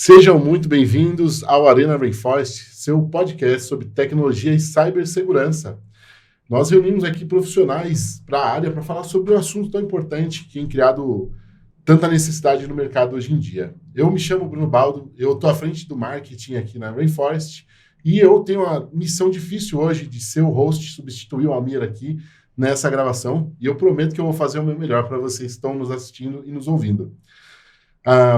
Sejam muito bem-vindos ao Arena Rainforest, seu podcast sobre tecnologia e cibersegurança. Nós reunimos aqui profissionais para a área para falar sobre um assunto tão importante que tem criado tanta necessidade no mercado hoje em dia. Eu me chamo Bruno Baldo, eu estou à frente do marketing aqui na Rainforest e eu tenho a missão difícil hoje de ser o host, substituir o Amir aqui nessa gravação, e eu prometo que eu vou fazer o meu melhor para vocês que estão nos assistindo e nos ouvindo.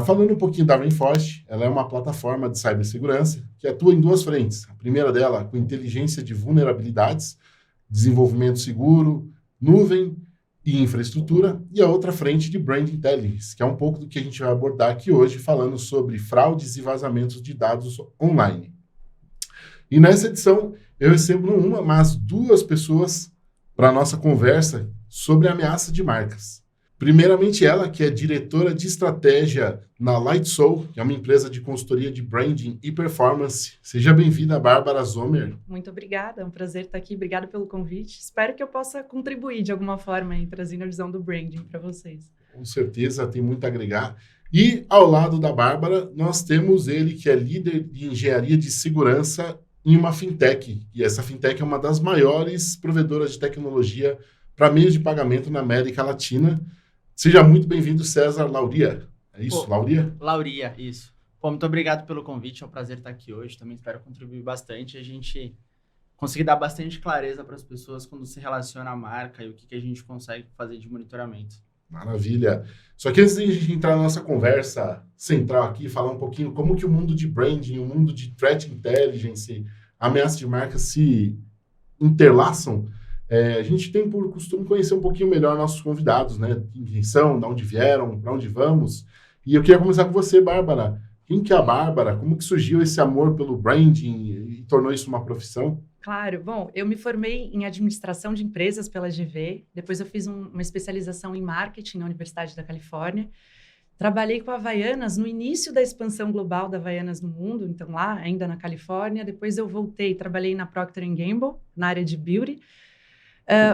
Falando um pouquinho da Rainforest, ela é uma plataforma de cibersegurança que atua em duas frentes. A primeira dela com inteligência de vulnerabilidades, desenvolvimento seguro, nuvem e infraestrutura, e a outra frente de Brand Intelligence, que é um pouco do que a gente vai abordar aqui hoje, falando sobre fraudes e vazamentos de dados online. E nessa edição, eu recebo não uma, mas duas pessoas para a nossa conversa sobre ameaça de marcas. Primeiramente ela, que é diretora de estratégia na Lightsoul, que é uma empresa de consultoria de branding e performance. Seja bem-vinda, Bárbara Zomer. Muito obrigada, é um prazer estar aqui. Obrigada pelo convite. Espero que eu possa contribuir de alguma forma em trazendo a visão do branding para vocês. Com certeza, tem muito a agregar. E ao lado da Bárbara, nós temos ele, que é líder de engenharia de segurança em uma fintech. E essa fintech é uma das maiores provedoras de tecnologia para meios de pagamento na América Latina. Seja muito bem-vindo, César Lauria. É isso, Lauria? Lauria, isso. Muito obrigado pelo convite, é um prazer estar aqui hoje. Também espero contribuir bastante e a gente conseguir dar bastante clareza para as pessoas quando se relaciona à marca e o que a gente consegue fazer de monitoramento. Maravilha. Só que antes de a gente entrar na nossa conversa central aqui, falar um pouquinho como que o mundo de branding, o mundo de threat intelligence, ameaça de marca se interlaçam, a gente tem por costume conhecer um pouquinho melhor nossos convidados, né? Quem são, de onde vieram, para onde vamos. E eu queria começar com você, Bárbara. Quem que é a Bárbara? Como que surgiu esse amor pelo branding e tornou isso uma profissão? Claro. Bom, eu me formei em administração de empresas pela GV. Depois eu fiz uma especialização em marketing na Universidade da Califórnia. Trabalhei com a Havaianas no início da expansão global da Havaianas no mundo, então lá, ainda na Califórnia. Depois eu voltei, trabalhei na Procter & Gamble, na área de beauty.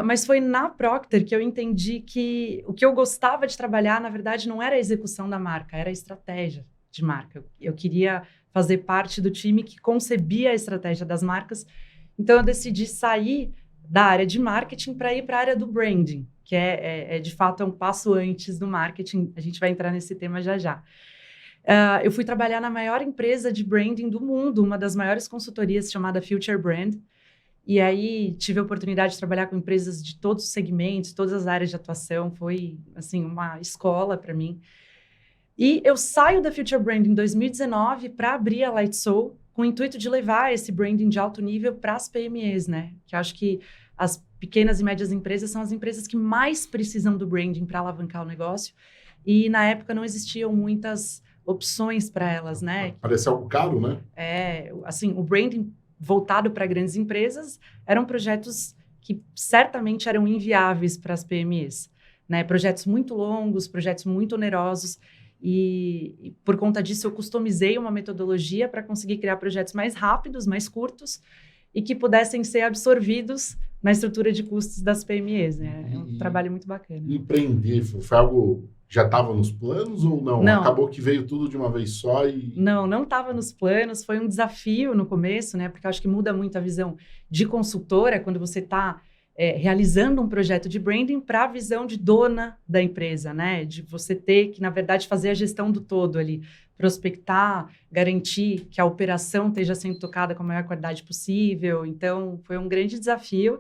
Mas foi na Procter que eu entendi que o que eu gostava de trabalhar, na verdade, não era a execução da marca, era a estratégia de marca. Eu queria fazer parte do time que concebia a estratégia das marcas. Então, eu decidi sair da área de marketing para ir para a área do branding, que de fato, é um passo antes do marketing. A gente vai entrar nesse tema já já. Eu fui trabalhar na maior empresa de branding do mundo, uma das maiores consultorias chamada Future Brand. E aí, tive a oportunidade de trabalhar com empresas de todos os segmentos, todas as áreas de atuação. Foi, assim, uma escola para mim. E eu saio da Future Brand em 2019 para abrir a Lightsoul, com o intuito de levar esse branding de alto nível para as PMEs, né? Que eu acho que as pequenas e médias empresas são as empresas que mais precisam do branding para alavancar o negócio. E, na época, não existiam muitas opções para elas, né? Parece algo caro, né? Assim, o branding voltado para grandes empresas, eram projetos que certamente eram inviáveis para as PMEs, né? Projetos muito longos, projetos muito onerosos, e por conta disso eu customizei uma metodologia para conseguir criar projetos mais rápidos, mais curtos, e que pudessem ser absorvidos na estrutura de custos das PMEs, né? É um trabalho muito bacana. Empreender foi algo... Já estava nos planos ou não? Não? Acabou que veio tudo de uma vez só e... Não estava nos planos. Foi um desafio no começo, né? Porque eu acho que muda muito a visão de consultora quando você está realizando um projeto de branding para a visão de dona da empresa, né? De você ter que, na verdade, fazer a gestão do todo ali. Prospectar, garantir que a operação esteja sendo tocada com a maior qualidade possível. Então, foi um grande desafio.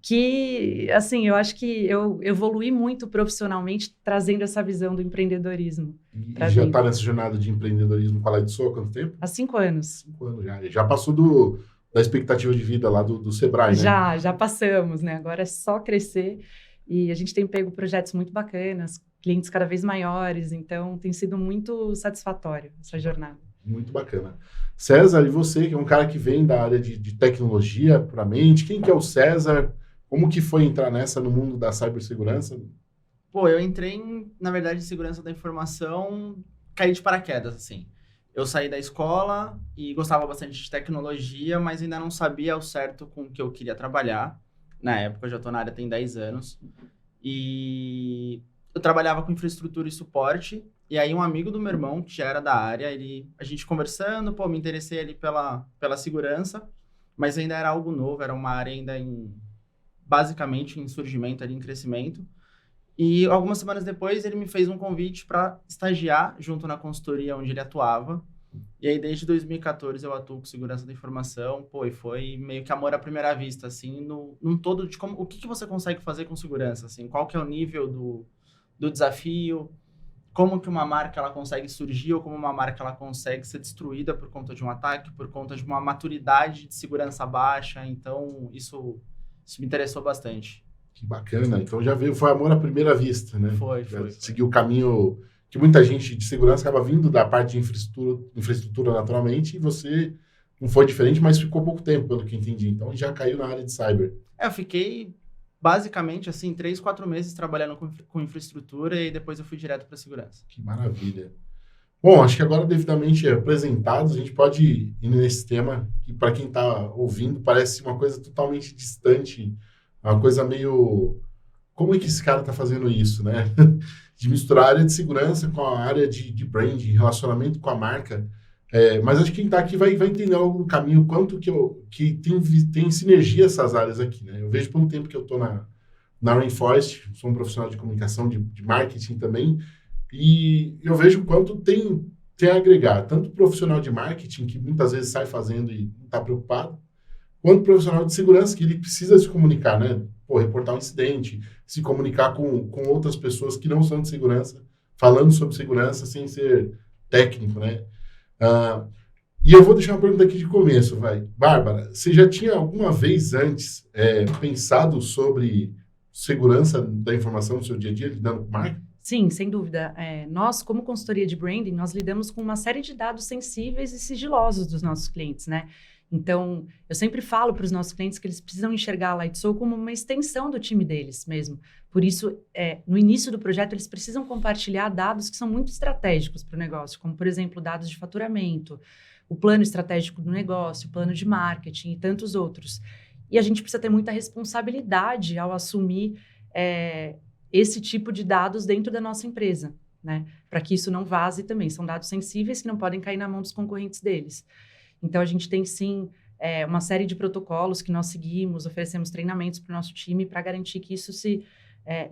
Que, assim, eu acho que eu evoluí muito profissionalmente trazendo essa visão do empreendedorismo. E já está nessa jornada de empreendedorismo com a Lightsoul há quanto tempo? Há 5 anos. 5 anos já. Já passou da expectativa de vida lá do Sebrae, né? Já passamos, né? Agora é só crescer. E a gente tem pego projetos muito bacanas, clientes cada vez maiores. Então, tem sido muito satisfatório essa jornada. Muito bacana. César, e você, que é um cara que vem da área de tecnologia puramente, quem que é o César? Como que foi entrar no mundo da cibersegurança? Eu entrei, na verdade, em segurança da informação, caí de paraquedas, assim. Eu saí da escola e gostava bastante de tecnologia, mas ainda não sabia ao certo com o que eu queria trabalhar. Na época, eu já estou na área tem 10 anos. E eu trabalhava com infraestrutura e suporte E aí um amigo do meu irmão, que já era da área, a gente conversando, pô, me interessei ali pela segurança, mas ainda era algo novo, era uma área ainda basicamente em surgimento, ali em crescimento. E algumas semanas depois ele me fez um convite para estagiar junto na consultoria onde ele atuava. E aí desde 2014 eu atuo com segurança da informação, pô, e foi meio que amor à primeira vista, assim, num todo de o que você consegue fazer com segurança, assim, qual que é o nível do desafio, como que uma marca ela consegue surgir ou como uma marca ela consegue ser destruída por conta de um ataque, por conta de uma maturidade de segurança baixa. Então, isso me interessou bastante. Que bacana. Então já veio, foi amor à primeira vista, né? Foi. Seguiu o caminho que muita gente de segurança acaba vindo da parte de infraestrutura naturalmente, e você não foi diferente, mas ficou pouco tempo, pelo que entendi. Então já caiu na área de cyber. Eu fiquei basicamente, assim, 3, 4 meses trabalhando com infraestrutura e depois eu fui direto para segurança. Que maravilha. Bom, acho que agora, devidamente apresentados, a gente pode ir nesse tema que, para quem está ouvindo, parece uma coisa totalmente distante, uma coisa meio... Como é que esse cara está fazendo isso, né? De misturar a área de segurança com a área de branding, relacionamento com a marca. Mas acho que quem está aqui vai entender ao longo do caminho o quanto que tem sinergia essas áreas aqui, né? Eu vejo pelo tempo que eu estou na Rainforest, sou um profissional de comunicação, de marketing também, e eu vejo o quanto tem a agregar, tanto o profissional de marketing, que muitas vezes sai fazendo e não está preocupado, quanto o profissional de segurança, que ele precisa se comunicar, né? Pô, reportar um incidente, se comunicar com outras pessoas que não são de segurança, falando sobre segurança sem ser técnico, né? E eu vou deixar uma pergunta aqui de começo, vai. Bárbara, você já tinha alguma vez antes pensado sobre segurança da informação no seu dia a dia, lidando com marca? Sim, sem dúvida. Nós, como consultoria de branding, nós lidamos com uma série de dados sensíveis e sigilosos dos nossos clientes, né? Então, eu sempre falo para os nossos clientes que eles precisam enxergar a Lightsoul como uma extensão do time deles mesmo. Por isso, no início do projeto, eles precisam compartilhar dados que são muito estratégicos para o negócio, como, por exemplo, dados de faturamento, o plano estratégico do negócio, o plano de marketing e tantos outros. E a gente precisa ter muita responsabilidade ao assumir esse tipo de dados dentro da nossa empresa, né? Para que isso não vaze também. São dados sensíveis que não podem cair na mão dos concorrentes deles. Então, a gente tem, sim, uma série de protocolos que nós seguimos, oferecemos treinamentos para o nosso time para garantir que isso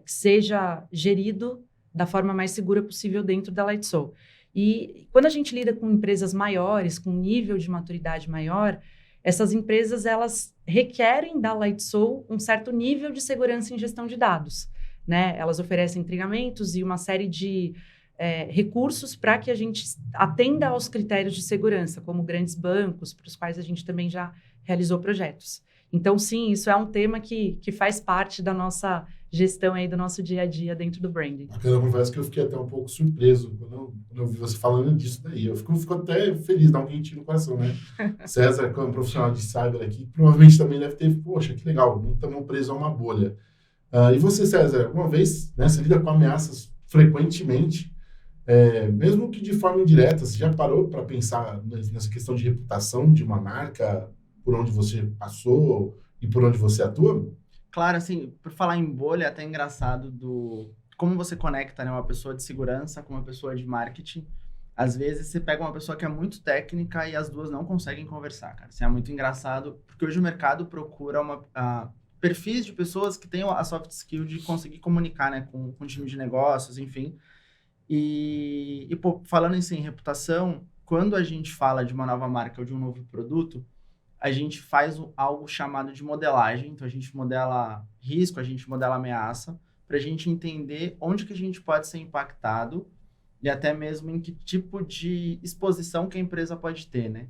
seja gerido da forma mais segura possível dentro da Lightsoul. E quando a gente lida com empresas maiores, com um nível de maturidade maior, essas empresas, elas requerem da Lightsoul um certo nível de segurança em gestão de dados, né? Elas oferecem treinamentos e uma série de recursos para que a gente atenda aos critérios de segurança, como grandes bancos, para os quais a gente também já realizou projetos. Então, sim, isso é um tema que faz parte da nossa gestão aí, do nosso dia a dia dentro do branding. Eu confesso que eu fiquei até um pouco surpreso quando eu vi você falando disso daí. Eu fico até feliz, dá um quentinho no coração, né? César, como profissional de cyber aqui, provavelmente também deve ter, poxa, que legal, não estamos presos a uma bolha. E você, César, uma vez, né, você lida com ameaças frequentemente, mesmo que de forma indireta, você já parou para pensar nessa questão de reputação de uma marca, por onde você passou e por onde você atua? Claro, assim, por falar em bolha, é até engraçado como você conecta, né, uma pessoa de segurança com uma pessoa de marketing. Às vezes você pega uma pessoa que é muito técnica e as duas não conseguem conversar, cara. Isso é muito engraçado, porque hoje o mercado procura perfis de pessoas que tenham a soft skill de conseguir comunicar, né, com o time de negócios, enfim. E pô, falando em reputação, quando a gente fala de uma nova marca ou de um novo produto, a gente faz algo chamado de modelagem. Então, a gente modela risco, a gente modela ameaça, para a gente entender onde que a gente pode ser impactado e até mesmo em que tipo de exposição que a empresa pode ter, né?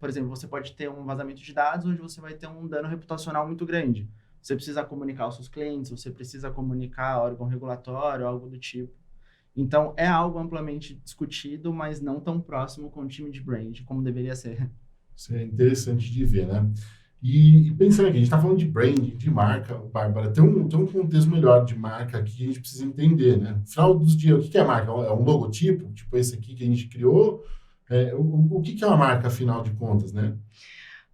Por exemplo, você pode ter um vazamento de dados onde você vai ter um dano reputacional muito grande. Você precisa comunicar aos seus clientes, você precisa comunicar a órgão regulatório, algo do tipo. Então, é algo amplamente discutido, mas não tão próximo com o time de brand, como deveria ser. Isso é interessante de ver, né? E pensando aqui, a gente está falando de branding, de marca, Bárbara, tem um contexto melhor de marca aqui que a gente precisa entender, né? No final dos dias, o que é marca? É um logotipo, tipo esse aqui que a gente criou? O que é uma marca, afinal de contas, né?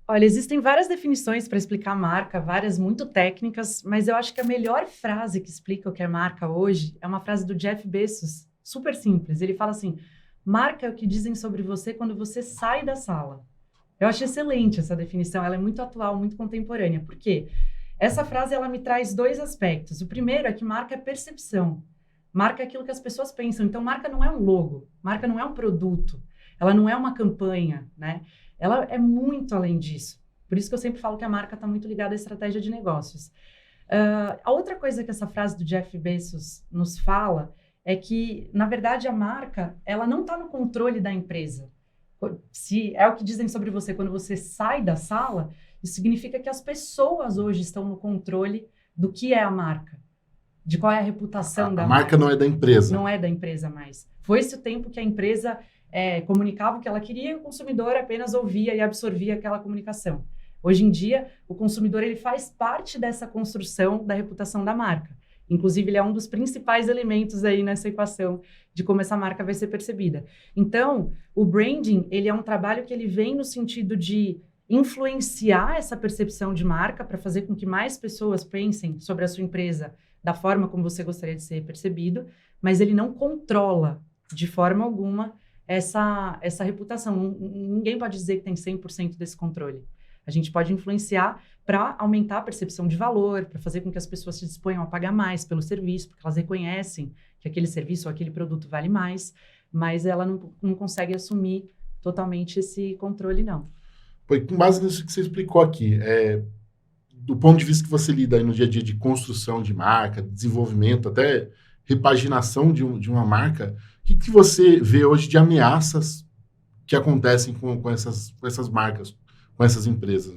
Olha, existem várias definições para explicar marca, várias muito técnicas, mas eu acho que a melhor frase que explica o que é marca hoje é uma frase do Jeff Bezos, super simples. Ele fala assim, marca é o que dizem sobre você quando você sai da sala. Eu acho excelente essa definição, ela é muito atual, muito contemporânea. Por quê? Essa frase, ela me traz 2 aspectos. O primeiro é que marca é percepção. Marca é aquilo que as pessoas pensam. Então, marca não é um logo, marca não é um produto, ela não é uma campanha, né? Ela é muito além disso. Por isso que eu sempre falo que a marca está muito ligada à estratégia de negócios. A outra coisa que essa frase do Jeff Bezos nos fala é que, na verdade, a marca, ela não está no controle da empresa. Se é o que dizem sobre você quando você sai da sala, isso significa que as pessoas hoje estão no controle do que é a marca, de qual é a reputação da marca. A marca não é da empresa. Não é da empresa mais. Foi esse o tempo que a empresa comunicava o que ela queria e o consumidor apenas ouvia e absorvia aquela comunicação. Hoje em dia, o consumidor ele faz parte dessa construção da reputação da marca. Inclusive, ele é um dos principais elementos aí nessa equação de como essa marca vai ser percebida. Então, o branding, ele é um trabalho que ele vem no sentido de influenciar essa percepção de marca para fazer com que mais pessoas pensem sobre a sua empresa da forma como você gostaria de ser percebido, mas ele não controla de forma alguma essa reputação. Ninguém pode dizer que tem 100% desse controle. A gente pode influenciar para aumentar a percepção de valor, para fazer com que as pessoas se disponham a pagar mais pelo serviço, porque elas reconhecem que aquele serviço ou aquele produto vale mais, mas ela não consegue assumir totalmente esse controle, não. Foi com base nisso que você explicou aqui, do ponto de vista que você lida aí no dia a dia de construção de marca, desenvolvimento, até repaginação de uma marca, o que você vê hoje de ameaças que acontecem com essas marcas, com essas empresas?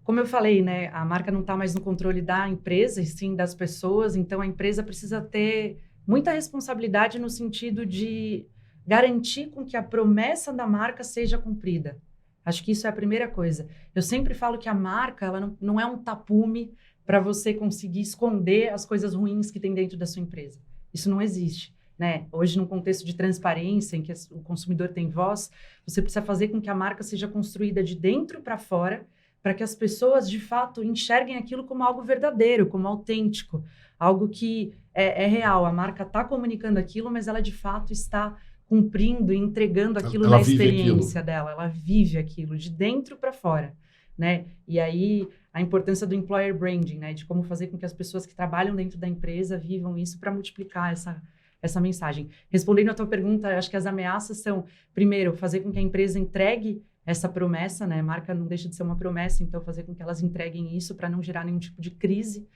Como eu falei, né, a marca não está mais no controle da empresa, e sim das pessoas, então a empresa precisa ter muita responsabilidade no sentido de garantir com que a promessa da marca seja cumprida. Acho que isso é a primeira coisa. Eu sempre falo que a marca ela não é um tapume para você conseguir esconder as coisas ruins que tem dentro da sua empresa. Isso não existe. Né? Hoje, num contexto de transparência, em que o consumidor tem voz, você precisa fazer com que a marca seja construída de dentro para fora, para que as pessoas, de fato, enxerguem aquilo como algo verdadeiro, como autêntico, algo que é real. A marca está comunicando aquilo, mas ela, de fato, está cumprindo e entregando aquilo na experiência dela. Ela vive aquilo de dentro para fora, né? E aí, a importância do employer branding, né? De como fazer com que as pessoas que trabalham dentro da empresa vivam isso para multiplicar essa mensagem. Respondendo à tua pergunta, acho que as ameaças são, primeiro, fazer com que a empresa entregue essa promessa, né? A marca não deixa de ser uma promessa, então fazer com que elas entreguem isso para não gerar nenhum tipo de crise.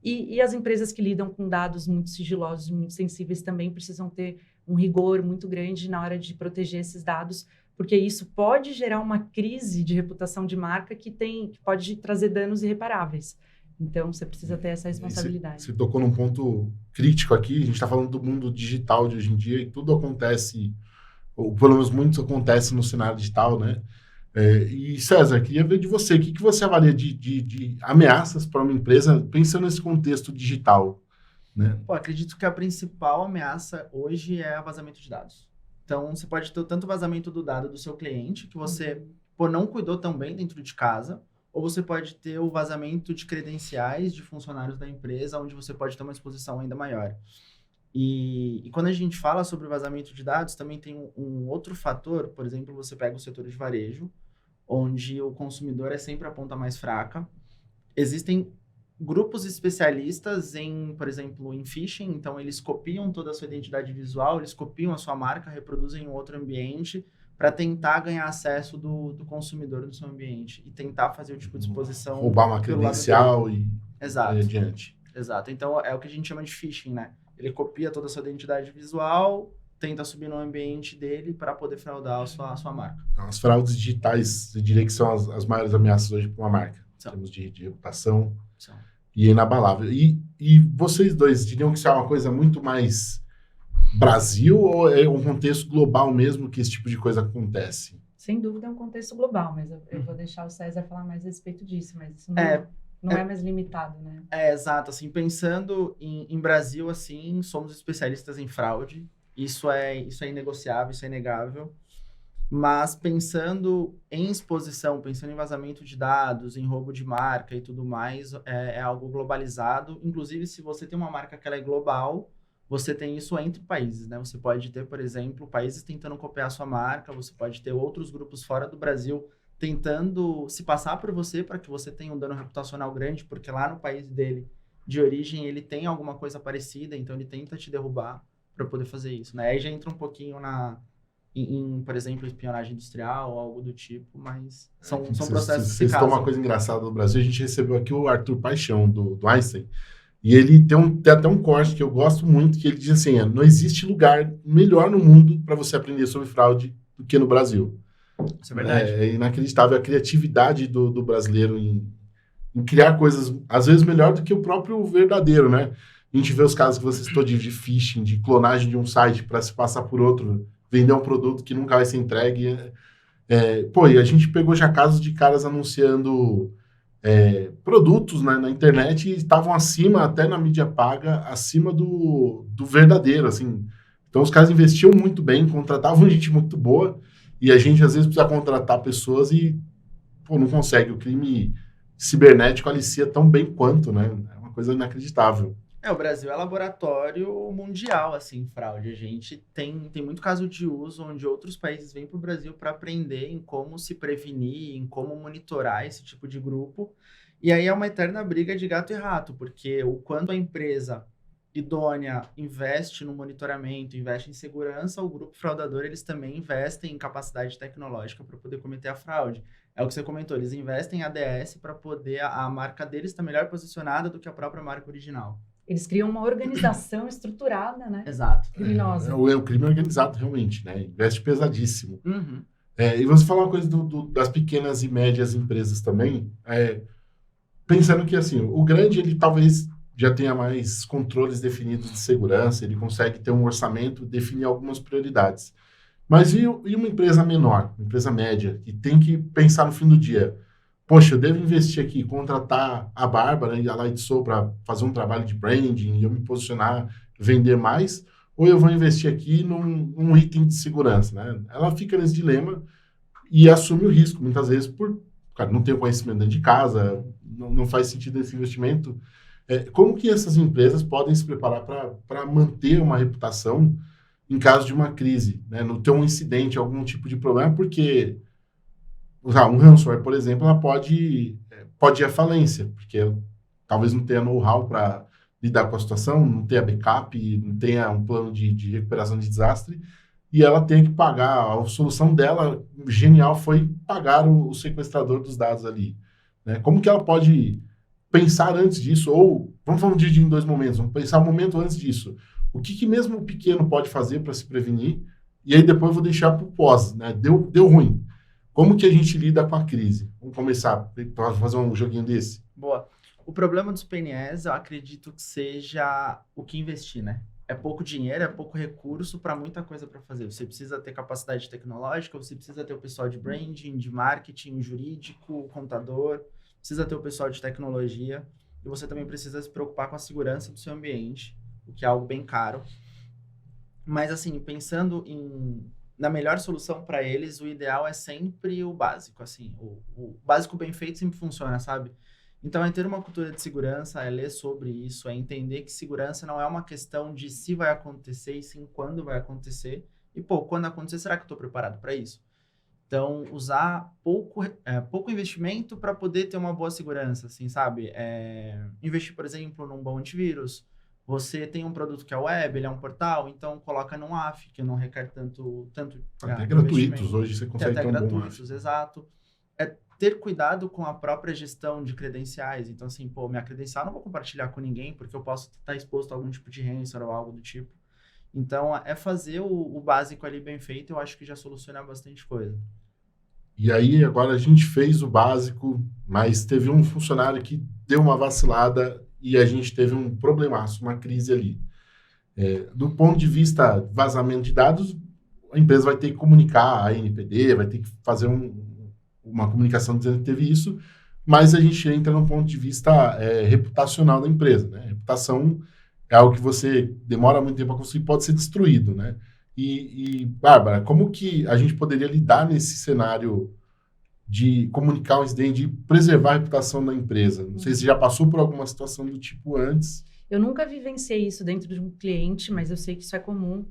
E as empresas que lidam com dados muito sigilosos, muito sensíveis, também precisam ter um rigor muito grande na hora de proteger esses dados, porque isso pode gerar uma crise de reputação de marca que pode trazer danos irreparáveis. Então, você precisa ter essa responsabilidade. Você tocou num ponto crítico aqui, a gente está falando do mundo digital de hoje em dia, e tudo acontece, ou pelo menos muito acontece no cenário digital, né? E César, queria ver de você, o que você avalia de ameaças para uma empresa pensando nesse contexto digital, né? Acredito que a principal ameaça hoje é o vazamento de dados. Então, você pode ter tanto vazamento do dado do seu cliente, que você não cuidou tão bem dentro de casa, ou você pode ter o vazamento de credenciais de funcionários da empresa, onde você pode ter uma exposição ainda maior. E quando a gente fala sobre o vazamento de dados, também tem um outro fator, por exemplo, você pega o setor de varejo, onde o consumidor é sempre a ponta mais fraca. Existem grupos especialistas por exemplo, em phishing, então eles copiam toda a sua identidade visual, eles copiam a sua marca, reproduzem em outro ambiente para tentar ganhar acesso do consumidor no seu ambiente e tentar fazer o tipo de exposição... Roubar uma credencial e adiante. Exato. Então, é o que a gente chama de phishing, né? Ele copia toda a sua identidade visual, tenta subir no ambiente dele para poder fraudar a sua marca. Então, as fraudes digitais, eu diria que são as maiores ameaças hoje para uma marca, em termos de reputação e inabalável. E vocês dois diriam que isso é uma coisa muito mais Brasil ou é um contexto global mesmo que esse tipo de coisa acontece? Sem dúvida é um contexto global, mas eu vou deixar o César falar mais a respeito disso, mas isso não é mais limitado, né? Exato. Assim, pensando em Brasil, assim, somos especialistas em fraude. Isso é inegociável, isso é inegável. Mas pensando em exposição, pensando em vazamento de dados, em roubo de marca e tudo mais, é algo globalizado. Inclusive, se você tem uma marca que ela é global, você tem isso entre países, né? Você pode ter, por exemplo, países tentando copiar a sua marca, você pode ter outros grupos fora do Brasil tentando se passar por você para que você tenha um dano reputacional grande, porque lá no país dele, de origem, ele tem alguma coisa parecida, então ele tenta te derrubar para poder fazer isso, né? Aí já entra um pouquinho por exemplo, espionagem industrial ou algo do tipo, mas são processos que se Vocês casam. uma coisa engraçada do Brasil, a gente recebeu aqui o Arthur Paixão, do Einstein, e ele tem até um corte que eu gosto muito, que ele diz assim, não existe lugar melhor no mundo para você aprender sobre fraude do que no Brasil. Isso é verdade. É inacreditável a criatividade do brasileiro em criar coisas, às vezes, melhor do que o próprio verdadeiro, né? A gente vê os casos que você citou de phishing, de clonagem de um site para se passar por outro, vender um produto que nunca vai ser entregue. E a gente pegou já casos de caras anunciando produtos, né, na internet e estavam acima, até na mídia paga, acima do verdadeiro, assim. Então, os caras investiam muito bem, contratavam gente muito boa, e a gente, às vezes, precisa contratar pessoas e não consegue. O crime cibernético alicia tão bem quanto, né? É uma coisa inacreditável. O Brasil é laboratório mundial, assim, fraude. A gente tem muito caso de uso onde outros países vêm para o Brasil para aprender em como se prevenir, em como monitorar esse tipo de grupo. E aí é uma eterna briga de gato e rato, porque o quanto a empresa idônea investe no monitoramento, investe em segurança, o grupo fraudador, eles também investem em capacidade tecnológica para poder cometer a fraude. É o que você comentou, eles investem em ADS para poder a marca deles estar melhor posicionada do que a própria marca original. Eles criam uma organização estruturada, né? Exato. Criminosa. O crime organizado, realmente, né? Investe pesadíssimo. Uhum. E você falar uma coisa das pequenas e médias empresas também, pensando que, assim, o grande, ele talvez já tenha mais controles definidos de segurança, ele consegue ter um orçamento, definir algumas prioridades. Mas e uma empresa menor, uma empresa média, que tem que pensar no fim do dia? Poxa, eu devo investir aqui, contratar a Bárbara e a Light Soul para fazer um trabalho de branding e eu me posicionar, vender mais, ou eu vou investir aqui num item de segurança, né? Ela fica nesse dilema e assume o risco, muitas vezes, cara, não tem o conhecimento dentro de casa, não faz sentido esse investimento. Como que essas empresas podem se preparar para manter uma reputação em caso de uma crise, né? Não ter um incidente, algum tipo de problema, porque um ransomware, por exemplo, ela pode ir à falência, porque talvez não tenha know-how para lidar com a situação, não tenha backup, não tenha um plano de recuperação de desastre, e ela tem que pagar. A solução dela, genial, foi pagar o sequestrador dos dados ali, né? Como que ela pode pensar antes disso? Ou, vamos dividir em dois momentos, vamos pensar um momento antes disso. O que mesmo o pequeno pode fazer para se prevenir? E aí depois eu vou deixar para o pós, né? Deu ruim. Como que a gente lida com a crise? Vamos começar a fazer um joguinho desse? Boa. O problema dos PNEs, eu acredito que seja o que investir, né? É pouco dinheiro, é pouco recurso para muita coisa para fazer. Você precisa ter capacidade tecnológica, você precisa ter o pessoal de branding, de marketing, jurídico, contador, precisa ter o pessoal de tecnologia e você também precisa se preocupar com a segurança do seu ambiente, o que é algo bem caro. Mas, assim, pensando na melhor solução para eles, o ideal é sempre o básico, assim. O básico bem feito sempre funciona, sabe? Então, é ter uma cultura de segurança, é ler sobre isso, é entender que segurança não é uma questão de se vai acontecer e sim quando vai acontecer. E, quando acontecer, será que eu estou preparado para isso? Então, usar pouco investimento para poder ter uma boa segurança, assim, sabe? Investir, por exemplo, num bom antivírus. Você tem um produto que é web, ele é um portal, então coloca num AF, que não requer tanto até gratuitos, hoje você consegue ter um bom AF. Exato. Ter cuidado com a própria gestão de credenciais. Então, assim, minha credencial eu não vou compartilhar com ninguém, porque eu posso estar exposto a algum tipo de ransomware ou algo do tipo. Então, fazer o básico ali bem feito, eu acho que já soluciona bastante coisa. E aí, agora a gente fez o básico, mas teve um funcionário que deu uma vacilada e a gente teve um problemaço, uma crise ali. Do ponto de vista vazamento de dados, a empresa vai ter que comunicar a ANPD, vai ter que fazer uma comunicação dizendo que teve isso, mas a gente entra num ponto de vista reputacional da empresa, né? Reputação é algo que você demora muito tempo para construir, pode ser destruído, né? E, Bárbara, como que a gente poderia lidar nesse cenário de comunicar um incidente, de preservar a reputação da empresa? Não sei se já passou por alguma situação do tipo antes. Eu nunca vivenciei isso dentro de um cliente, mas eu sei que isso é comum.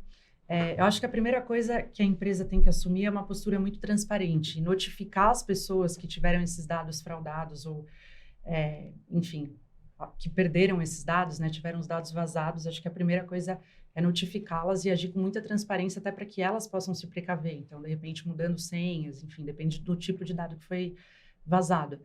Eu acho que a primeira coisa que a empresa tem que assumir é uma postura muito transparente, notificar as pessoas que tiveram esses dados fraudados ou, enfim, que perderam esses dados, né, tiveram os dados vazados. Acho que a primeira coisa é notificá-las e agir com muita transparência até para que elas possam se precaver. Então, de repente, mudando senhas, enfim, depende do tipo de dado que foi vazado.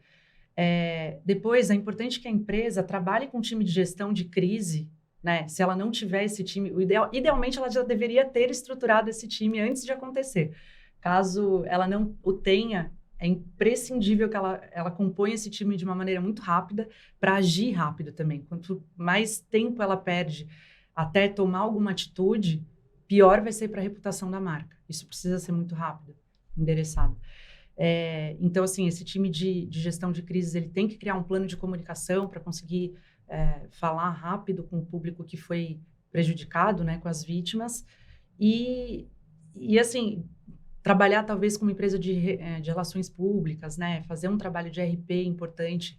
Depois, é importante que a empresa trabalhe com um time de gestão de crise, né? Se ela não tiver esse time, idealmente ela já deveria ter estruturado esse time antes de acontecer. Caso ela não o tenha, é imprescindível que ela componha esse time de uma maneira muito rápida para agir rápido também. Quanto mais tempo ela perde até tomar alguma atitude, pior vai ser para a reputação da marca. Isso precisa ser muito rápido, endereçado. Então, assim, esse time de gestão de crises, ele tem que criar um plano de comunicação para conseguir falar rápido com o público que foi prejudicado, né, com as vítimas. E assim, trabalhar talvez com uma empresa de relações públicas, né, fazer um trabalho de RP importante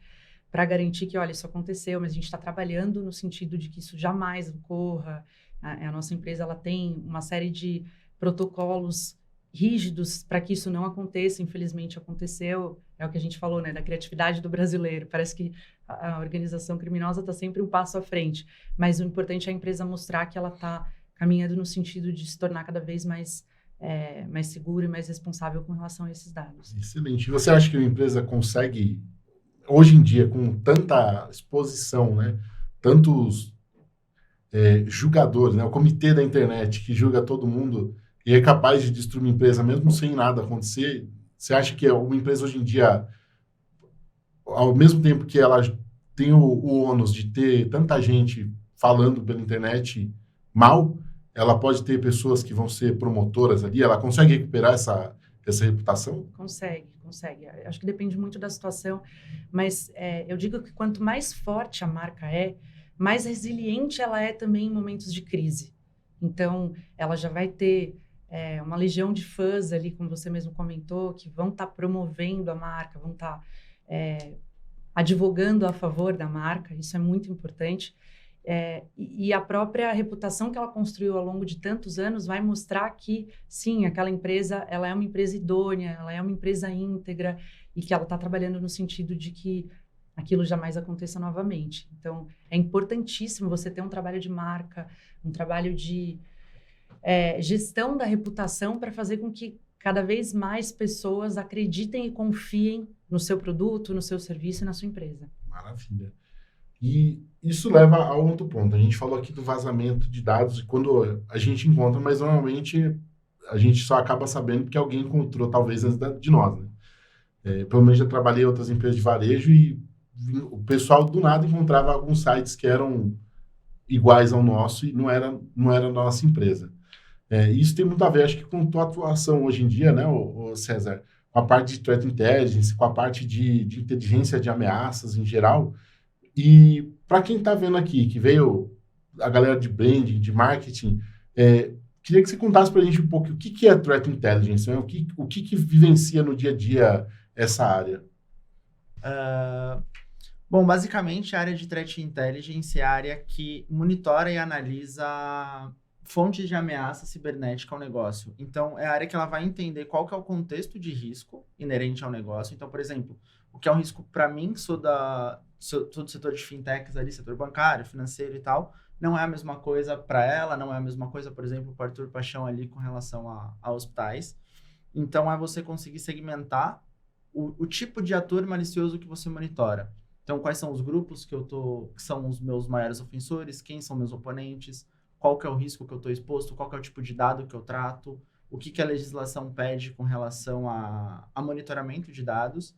para garantir que, olha, isso aconteceu, mas a gente está trabalhando no sentido de que isso jamais ocorra. A nossa empresa, ela tem uma série de protocolos rígidos para que isso não aconteça. Infelizmente aconteceu, é o que a gente falou, né, da criatividade do brasileiro. Parece que a organização criminosa está sempre um passo à frente, mas o importante é a empresa mostrar que ela está caminhando no sentido de se tornar cada vez mais segura e mais responsável com relação a esses dados. Excelente. E você acha que uma empresa consegue, hoje em dia, com tanta exposição, né, tantos julgadores, né, o comitê da internet que julga todo mundo e é capaz de destruir uma empresa mesmo sem nada acontecer, você acha que uma empresa hoje em dia, ao mesmo tempo que ela tem o ônus de ter tanta gente falando pela internet mal, ela pode ter pessoas que vão ser promotoras ali, ela consegue recuperar essa reputação? Consegue. Acho que depende muito da situação, mas eu digo que quanto mais forte a marca mais resiliente ela é também em momentos de crise. Então, ela já vai ter uma legião de fãs ali, como você mesmo comentou, que vão estar promovendo a marca, vão estar advogando a favor da marca. Isso é muito importante. E a própria reputação que ela construiu ao longo de tantos anos vai mostrar que, sim, aquela empresa, ela é uma empresa idônea, ela é uma empresa íntegra e que ela está trabalhando no sentido de que aquilo jamais aconteça novamente. Então, é importantíssimo você ter um trabalho de marca, um trabalho de gestão da reputação para fazer com que cada vez mais pessoas acreditem e confiem no seu produto, no seu serviço e na sua empresa. Maravilha. E isso leva a outro ponto. A gente falou aqui do vazamento de dados, quando a gente encontra, mas normalmente a gente só acaba sabendo porque alguém encontrou, talvez, antes de nós, né? Pelo menos já trabalhei em outras empresas de varejo e o pessoal do nada encontrava alguns sites que eram iguais ao nosso e não era da nossa empresa. Isso tem muito a ver, acho que com a tua atuação hoje em dia, né, o César, com a parte de threat intelligence, com a parte de inteligência de ameaças em geral. E para quem está vendo aqui, que veio a galera de branding, de marketing, queria que você contasse para a gente um pouco o que é threat intelligence, né? O que vivencia no dia a dia essa área. Bom, basicamente a área de threat intelligence é a área que monitora e analisa fontes de ameaça cibernética ao negócio. Então, é a área que ela vai entender qual que é o contexto de risco inerente ao negócio. Então, por exemplo, o que é um risco para mim, que sou do setor de fintechs ali, setor bancário, financeiro e tal, não é a mesma coisa para ela, não é a mesma coisa, por exemplo, para o Arthur Paixão ali com relação a hospitais. Então, é você conseguir segmentar o tipo de ator malicioso que você monitora. Então, quais são os grupos que são os meus maiores ofensores, quem são meus oponentes, qual que é o risco que eu estou exposto, qual que é o tipo de dado que eu trato, o que a legislação pede com relação a monitoramento de dados.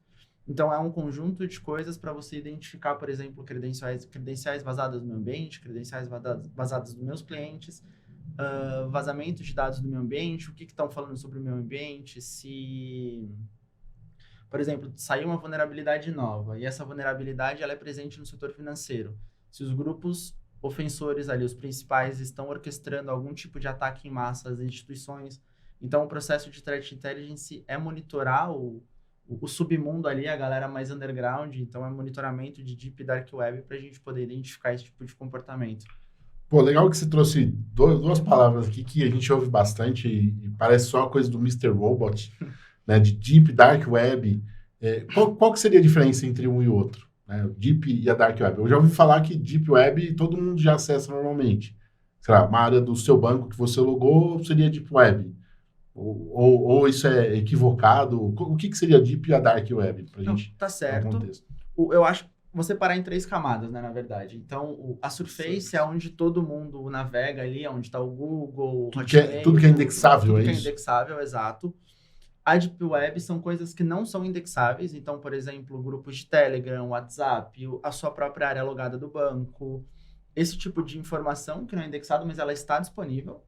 Então, é um conjunto de coisas para você identificar, por exemplo, credenciais vazadas do meu ambiente, credenciais vazadas dos meus clientes, vazamento de dados do meu ambiente, o que estão falando sobre o meu ambiente, se, por exemplo, saiu uma vulnerabilidade nova e essa vulnerabilidade ela é presente no setor financeiro. Se os grupos ofensores ali, os principais, estão orquestrando algum tipo de ataque em massa às instituições. Então, o processo de threat intelligence é monitorar o o submundo ali, a galera mais underground, então é monitoramento de Deep e Dark Web para a gente poder identificar esse tipo de comportamento. Pô, legal que você trouxe duas palavras aqui que a gente ouve bastante e parece só uma coisa do Mr. Robot, né, de Deep Dark Web. Qual que seria a diferença entre um e outro, né, o Deep e a Dark Web? Eu já ouvi falar que Deep Web todo mundo já acessa normalmente. Sei lá, uma área do seu banco que você logou seria Deep Web. Ou isso é equivocado? O que seria a Deep e a Dark Web? Pra gente Tá certo. dar um contexto. Eu acho vou separar em 3 camadas, né, na verdade. Então, a Surface é onde todo mundo navega ali, onde está o Google, tudo que é indexável, tudo é que isso? é indexável, exato. A Deep Web são coisas que não são indexáveis. Então, por exemplo, grupos de Telegram, WhatsApp, a sua própria área logada do banco. Esse tipo de informação que não é indexado, mas ela está disponível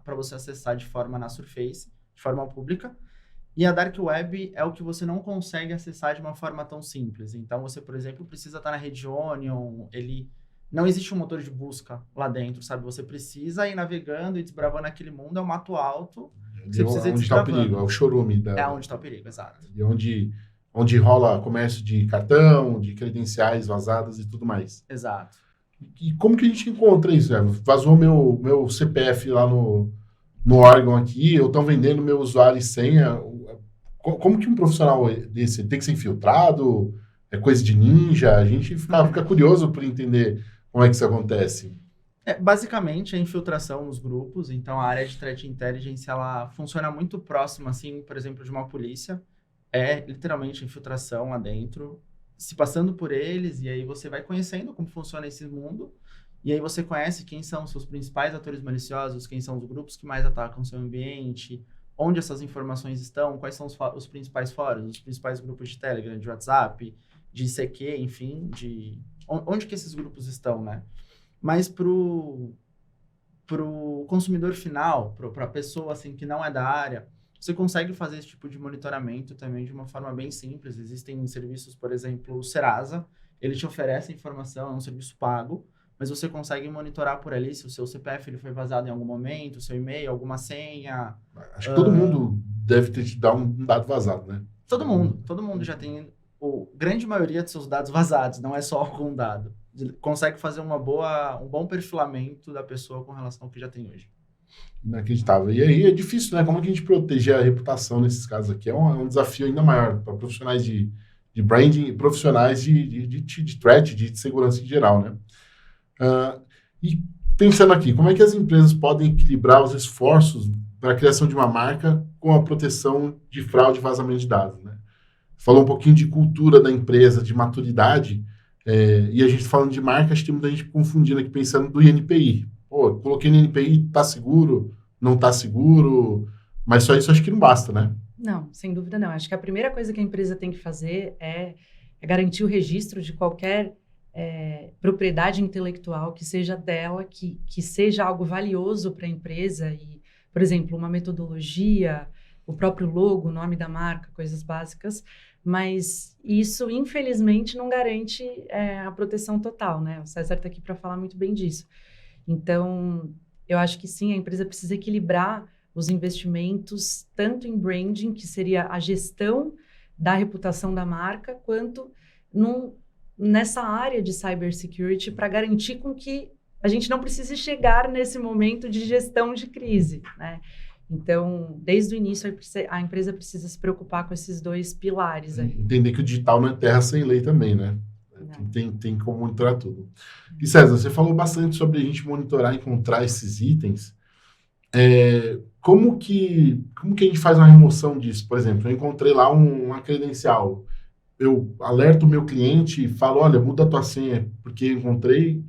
para você acessar de forma na Surface, de forma pública. E a Dark Web é o que você não consegue acessar de uma forma tão simples. Então, você, por exemplo, precisa estar na rede Onion, não existe um motor de busca lá dentro, sabe? Você precisa ir navegando e desbravando aquele mundo, é um mato alto. Você precisa ir onde está o desbravando. perigo, é o chorume. É onde está o perigo, exato. E onde rola comércio de cartão, de credenciais vazadas e tudo mais. Exato. E como que a gente encontra isso? Vazou meu CPF lá no órgão aqui, eu estou vendendo meu usuário e senha. Como que um profissional desse tem que ser infiltrado? É coisa de ninja? A gente fica curioso por entender como é que isso acontece. Basicamente, a infiltração nos grupos. Então, a área de Threat Intelligence, ela funciona muito próxima, assim, por exemplo, de uma polícia. É literalmente infiltração lá dentro, se passando por eles, e aí você vai conhecendo como funciona esse mundo, e aí você conhece quem são os seus principais atores maliciosos, quem são os grupos que mais atacam o seu ambiente, onde essas informações estão, quais são os principais fóruns, os principais grupos de Telegram, de WhatsApp, de ICQ, enfim, onde que esses grupos estão, né? Mas pro consumidor final, para a pessoa assim, que não é da área, você consegue fazer esse tipo de monitoramento também de uma forma bem simples. Existem serviços, por exemplo, o Serasa, ele te oferece informação, é um serviço pago, mas você consegue monitorar por ali se o seu CPF ele foi vazado em algum momento, o seu e-mail, alguma senha. Acho que todo mundo deve ter te dado um dado vazado, né? Todo mundo já tem grande maioria de seus dados vazados, não é só algum dado. Consegue fazer um bom perfilamento da pessoa com relação ao que já tem hoje. Inacreditável. E aí é difícil, né? Como que a gente proteger a reputação nesses casos aqui? É um desafio ainda maior para profissionais de branding e profissionais de threat, de segurança em geral, né? E pensando aqui, como é que as empresas podem equilibrar os esforços para a criação de uma marca com a proteção de fraude e vazamento de dados, né? Falou um pouquinho de cultura da empresa, de maturidade, e a gente falando de marca, acho que tem muita gente confundindo aqui, pensando do INPI. Pô, coloquei no INPI, tá seguro, não tá seguro, mas só isso acho que não basta, né? Não, sem dúvida não. Acho que a primeira coisa que a empresa tem que fazer é garantir o registro de qualquer propriedade intelectual que seja dela, que seja algo valioso para a empresa e, por exemplo, uma metodologia, o próprio logo, o nome da marca, coisas básicas, mas isso, infelizmente, não garante a proteção total, né? O César está aqui para falar muito bem disso. Então, eu acho que sim, a empresa precisa equilibrar os investimentos, tanto em branding, que seria a gestão da reputação da marca, quanto nessa área de cybersecurity, para garantir com que a gente não precise chegar nesse momento de gestão de crise, né? Então, desde o início, a empresa precisa se preocupar com esses 2 pilares aí. Entender que o digital não é terra sem lei também, né? Tem como monitorar tudo. E César, você falou bastante sobre a gente monitorar e encontrar esses itens. Como que a gente faz uma remoção disso? Por exemplo, eu encontrei lá uma credencial. Eu alerto o meu cliente e falo, olha, muda a tua senha porque eu encontrei,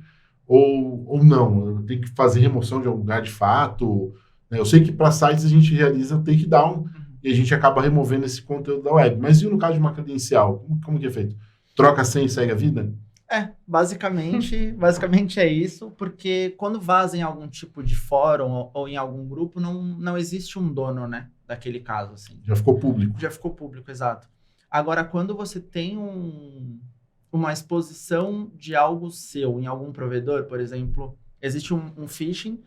ou não, eu tenho que fazer remoção de algum lugar de fato. Eu sei que para sites a gente realiza o takedown e a gente acaba removendo esse conteúdo da web. Mas e no caso de uma credencial? Como que é feito? Troca a senha e segue a vida? Basicamente é isso, porque quando vaza em algum tipo de fórum ou em algum grupo, não existe um dono, né, daquele caso, assim. Já ficou público. Já ficou público, exato. Agora, quando você tem uma exposição de algo seu em algum provedor, por exemplo, existe um phishing,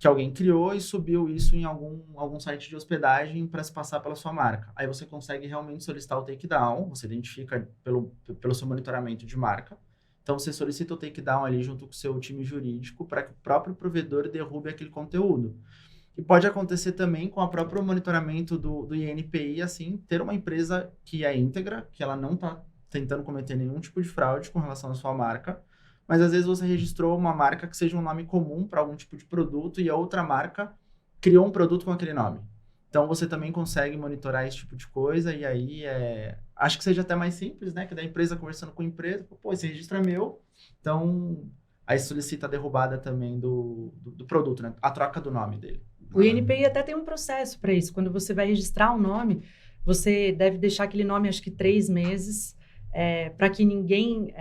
que alguém criou e subiu isso em algum site de hospedagem para se passar pela sua marca. Aí você consegue realmente solicitar o takedown, você identifica pelo seu monitoramento de marca. Então, você solicita o takedown ali junto com o seu time jurídico para que o próprio provedor derrube aquele conteúdo. E pode acontecer também com o próprio monitoramento do INPI, assim, ter uma empresa que é íntegra, que ela não está tentando cometer nenhum tipo de fraude com relação à sua marca, mas às vezes você registrou uma marca que seja um nome comum para algum tipo de produto e a outra marca criou um produto com aquele nome. Então, você também consegue monitorar esse tipo de coisa e aí acho que seja até mais simples, né? Que da empresa conversando com a empresa, pô, esse registro é meu, então aí solicita a derrubada também do produto, né? A troca do nome dele. O INPI até tem um processo para isso. Quando você vai registrar um nome, você deve deixar aquele nome, acho que 3 meses, para que ninguém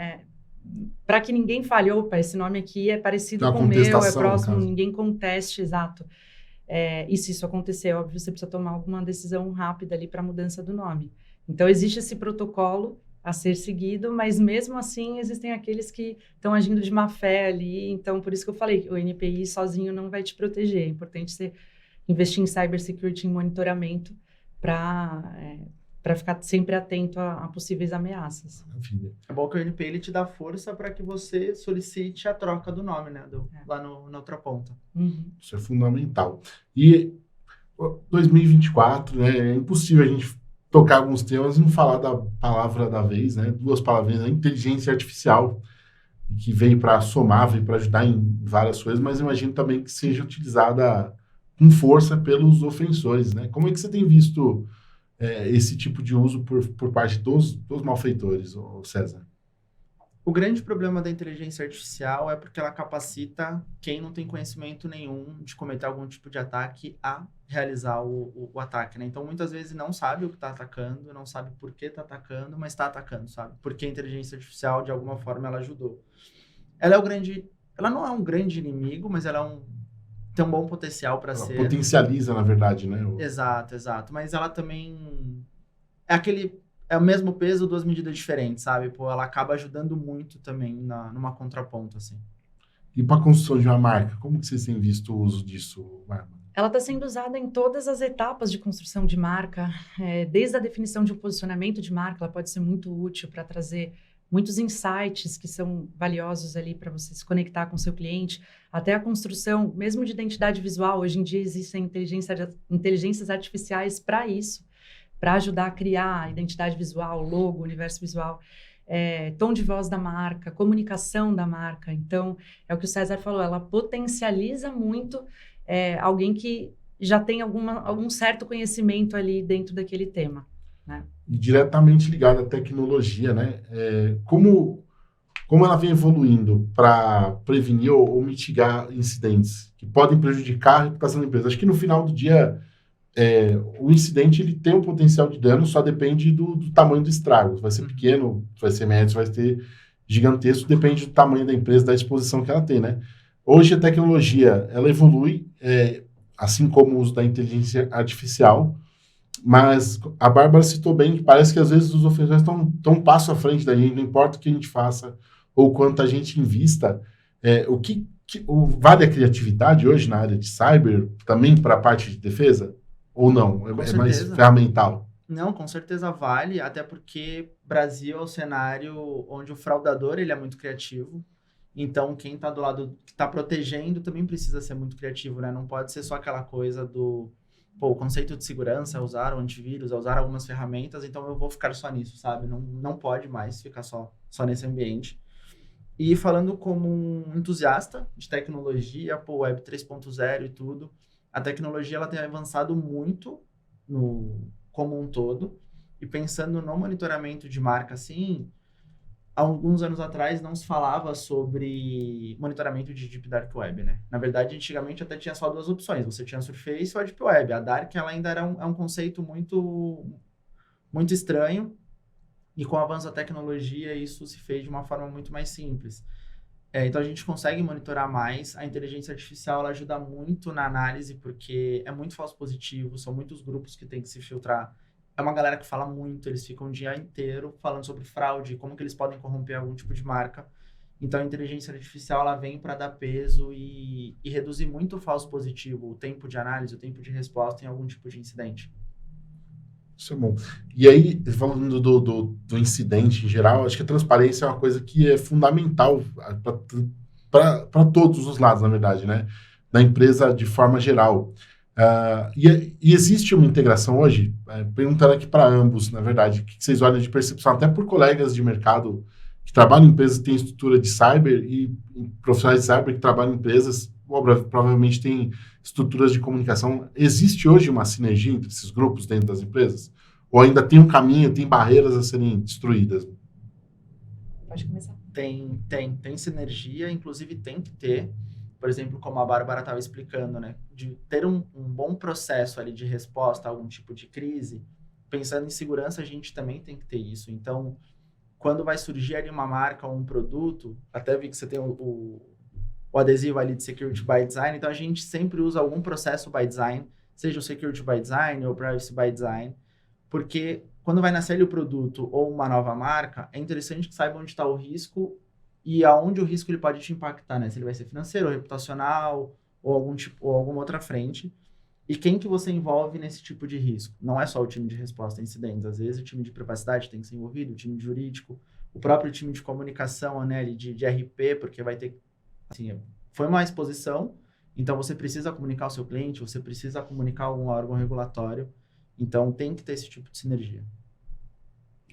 fale, opa, esse nome aqui é parecido com o meu, é próximo, ninguém conteste, exato. E se isso acontecer, óbvio, você precisa tomar alguma decisão rápida ali para a mudança do nome. Então, existe esse protocolo a ser seguido, mas mesmo assim existem aqueles que estão agindo de má fé ali. Então, por isso que eu falei, o NPI sozinho não vai te proteger. É importante você investir em cybersecurity, em monitoramento, para ficar sempre atento a possíveis ameaças. É bom que o NPI ele te dá força para que você solicite a troca do nome, né? Lá na outra ponta. Uhum. Isso é fundamental. E 2024, né? É impossível a gente tocar alguns temas e não falar da palavra da vez, né? 2 palavrinhas, a inteligência artificial, que veio para somar, veio para ajudar em várias coisas, mas imagino também que seja utilizada com força pelos ofensores, né? Como é que você tem visto esse tipo de uso por parte dos malfeitores, César? O grande problema da inteligência artificial é porque ela capacita quem não tem conhecimento nenhum de cometer algum tipo de ataque a realizar o ataque, né? Então, muitas vezes não sabe o que está atacando, não sabe por que está atacando, mas está atacando, sabe? Porque a inteligência artificial, de alguma forma, ela ajudou. Ela não é um grande inimigo, mas ela tem um bom potencial para ser. Potencializa, na verdade, né? Exato. Mas ela também é o mesmo peso, 2 medidas diferentes, sabe? Pô, ela acaba ajudando muito também numa contraponto, assim. E para a construção de uma marca, como que vocês têm visto o uso disso, Bárbara? Ela está sendo usada em todas as etapas de construção de marca, desde a definição de um posicionamento de marca, ela pode ser muito útil para trazer muitos insights que são valiosos ali para você se conectar com o seu cliente, até a construção, mesmo de identidade visual. Hoje em dia existem inteligências artificiais para isso, para ajudar a criar a identidade visual, logo, universo visual, tom de voz da marca, comunicação da marca. Então, é o que o César falou, ela potencializa muito alguém que já tem algum certo conhecimento ali dentro daquele tema, né? E diretamente ligado à tecnologia, né? Como ela vem evoluindo para prevenir ou mitigar incidentes que podem prejudicar a reputação da empresa. Acho que no final do dia, o incidente ele tem um potencial de dano, só depende do tamanho do estrago. Vai ser pequeno, vai ser médio, vai ser gigantesco, depende do tamanho da empresa, da exposição que ela tem, né? Hoje a tecnologia, ela evolui, assim como o uso da inteligência artificial, mas a Bárbara citou bem que parece que às vezes os ofensores estão um passo à frente da gente, não importa o que a gente faça ou quanto a gente invista, vale a criatividade hoje na área de cyber, também para a parte de defesa? Ou não? É mais ferramental? Não, com certeza vale, até porque Brasil é o cenário onde o fraudador ele é muito criativo. Então, quem está do lado que está protegendo também precisa ser muito criativo, né? Não pode ser só aquela coisa o conceito de segurança é usar o antivírus, é usar algumas ferramentas, então eu vou ficar só nisso, sabe? Não pode mais ficar só nesse ambiente. E falando como um entusiasta de tecnologia, Web 3.0 e tudo, a tecnologia ela tem avançado muito como um todo. E pensando no monitoramento de marca, assim, há alguns anos atrás não se falava sobre monitoramento de Deep Dark Web, né? Na verdade, antigamente até tinha só 2 opções. Você tinha a Surface ou a Deep Web. A Dark ela ainda é um conceito muito, muito estranho. E com o avanço da tecnologia, isso se fez de uma forma muito mais simples. Então, a gente consegue monitorar mais. A inteligência artificial ela ajuda muito na análise, porque é muito falso positivo, são muitos grupos que tem que se filtrar. É uma galera que fala muito, eles ficam o dia inteiro falando sobre fraude, como que eles podem corromper algum tipo de marca. Então, a inteligência artificial ela vem para dar peso e reduzir muito o falso positivo, o tempo de análise, o tempo de resposta em algum tipo de incidente. Isso é bom. E aí, falando do incidente em geral, acho que a transparência é uma coisa que é fundamental para todos os lados, na verdade, né? Da empresa de forma geral. E existe uma integração hoje, perguntando aqui para ambos, na verdade, o que vocês olham de percepção, até por colegas de mercado que trabalham em empresas que têm estrutura de cyber e profissionais de cyber que trabalham em empresas, provavelmente têm estruturas de comunicação. Existe hoje uma sinergia entre esses grupos dentro das empresas? Ou ainda tem um caminho, tem barreiras a serem destruídas? Pode começar. Tem sinergia, inclusive tem que ter, por exemplo, como a Bárbara estava explicando, né? De ter um bom processo ali de resposta a algum tipo de crise. Pensando em segurança, a gente também tem que ter isso. Então, quando vai surgir ali uma marca ou um produto, até vi que você tem o adesivo ali de Security by Design, então a gente sempre usa algum processo by design, seja o Security by Design ou o Privacy by Design, porque quando vai nascer ali o produto ou uma nova marca, é interessante que saiba onde está o risco e aonde o risco ele pode te impactar, né? Se ele vai ser financeiro, ou reputacional, ou alguma outra frente. E quem que você envolve nesse tipo de risco? Não é só o time de resposta a incidentes. Às vezes o time de privacidade tem que ser envolvido, o time de jurídico, o próprio time de comunicação, né, de RP, porque vai ter... Assim, foi uma exposição, então você precisa comunicar o seu cliente, você precisa comunicar algum órgão regulatório. Então tem que ter esse tipo de sinergia.